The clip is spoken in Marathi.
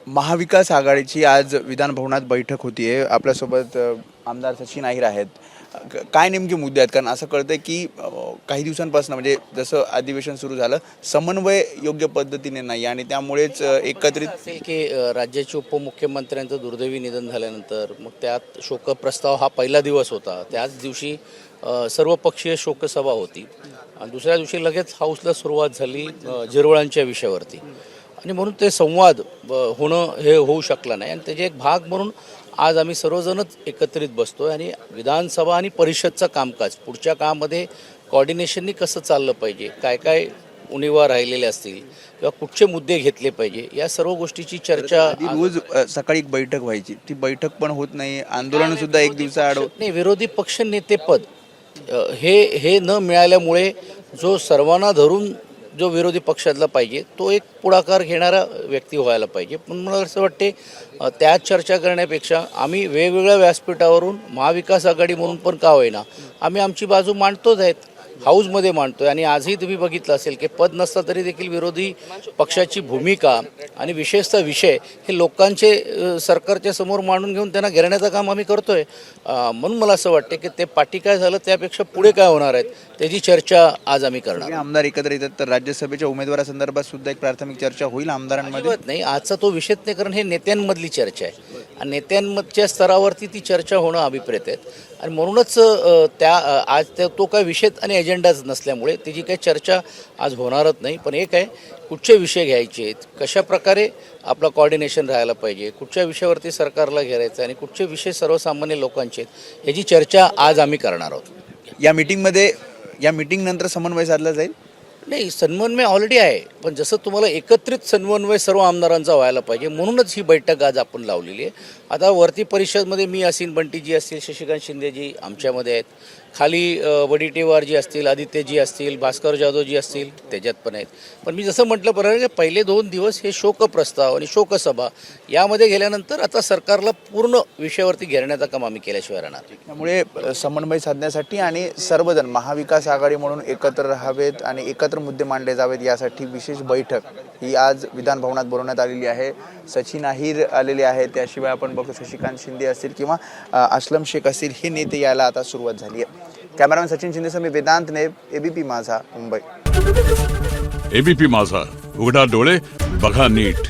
महाविकास आघाडीची आज विधानभवनात बैठक होतीये। आपल्यासोबत आमदार सचिन अहिर आहेत। काय नेमके मुद्दे आहेत? कारण असं कळतंय की काही दिवसांपासून म्हणजे जसं अधिवेशन सुरू झालं समन्वय योग्य पद्धतीने नाही आणि त्यामुळेच एकत्रित असेल की राज्याचे उपमुख्यमंत्र्यांचं दुर्दैवी निधन झाल्यानंतर मग त्यात शोकप्रस्ताव हा पहिला दिवस होता। त्याच दिवशी सर्वपक्षीय शोकसभा होती आणि दुसऱ्या दिवशी लगेच हाऊसला सुरुवात झाली जिरवळांच्या विषयावरती आणि म्हणून ते संवाद होणं हे होऊ शकलं नाही आणि त्याचे एक भाग म्हणून आज आम्ही सर्वजणच एकत्रित बसतोय आणि विधानसभा आणि परिषदचं कामकाज पुढच्या काळामध्ये कोऑर्डिनेशननी कसं चाललं पाहिजे, काय काय उणीवा राहिलेले असतील किंवा कुठचे मुद्दे घेतले पाहिजे या सर्व गोष्टीची चर्चा रोज सकाळी एक बैठक व्हायची, ती बैठक पण होत नाही। आंदोलन सुद्धा एक दिवसाआड नाही। विरोधी पक्ष नेतेपद हे न मिळाल्यामुळे जो सर्वांना धरून जो विरोधी पक्षातला पाहिजे तो एक पुढाकार घेणारा व्यक्ती व्हायला पाहिजे। पण मला असं वाटते त्यात चर्चा करण्यापेक्षा आम्ही वेगवेगळ्या व्यासपीठावरून महाविकास आघाडी म्हणून पण का होईना आम्ही आमची बाजू मांडतोच आहेत, हाऊसमध्ये मांडतोय आणि आजही तुम्ही बघितलं असेल की पद नसलं तरी देखील विरोधी पक्षाची भूमिका आणि विशेषतः विषय हे लोकांचे सरकारच्या समोर मांडून घेऊन त्यांना घेरण्याचं काम आम्ही करतोय। म्हणून मला असं वाटतं की ते पाठी काय झालं त्यापेक्षा पुढे काय होणार आहेत त्याची चर्चा आज आम्ही करणार। आमदार एकत्र येतात तर राज्यसभेच्या उमेदवारासंदर्भात सुद्धा एक प्राथमिक चर्चा होईल आमदारांमध्ये? नाही, आजचा तो विषयच नाही, कारण हे नेत्यांमधली चर्चा आहे आणि नेत्यांमधच्या स्तरावरती ती चर्चा होणं अभिप्रेत आहे आणि म्हणूनच आज तो काय विषय आणि एजेंडाच नसल्यामुळे त्याची काही चर्चा आज होणारच नाही। पण एक आहे कुठचे विषय घ्यायचे आहेत, कशा प्रकारे आपलं कोऑर्डिनेशन राहायला पाहिजे, कुठच्या विषयावरती सरकारला घेरायचं आणि कुठचे विषय सर्वसामान्य लोकांचे आहेत याची चर्चा आज आम्ही करणार आहोत। या मीटिंगनंतर समन्वय साधला जाईल? नाही, समन्वय ऑलरेडी आहे, पण जसं तुम्हाला एकत्रित समन्वय सर्व आमदारांचा व्हायला पाहिजे म्हणूनच ही बैठक आज आपण लावलेली आहे। आता वरती परिषदमध्ये मी असीन, बंटीजी असतील, शशिकांत शिंदेजी आमच्यामध्ये आहेत, खाली वडीटेवारजी असतील, आदित्यजी असतील, भास्कर जाधवजी असतील त्याच्यात पण आहेत। पण मी जसं म्हटलं बरोबर की पहिले 2 दिवस हे शोकप्रस्ताव आणि शोकसभा यामध्ये गेल्यानंतर आता सरकारला पूर्ण विषयावरती घेरण्याचं काम आम्ही केल्याशिवाय राहणार। त्यामुळे समन्वय साधण्यासाठी आणि सर्वजण महाविकास आघाडी म्हणून एकत्र राहावेत आणि एकत्र मुद्दे मांडले जावेत यासाठी विशेष बैठक ही आज विधानभवनात बोलवण्यात आलेली आहे। सचिन अहिर आलेले आहेत, त्याशिवाय आपण बघतो शशिकांत शिंदे असतील किंवा असलम शेख असतील, हे नेते यायला आता सुरुवात झाली आहे। कॅमेरामॅन सचिन शिंदेसह मी वेदांत नेब, एबीपी माझा, मुंबई। एबीपी माझा, उघडा डोळे बघा नीट।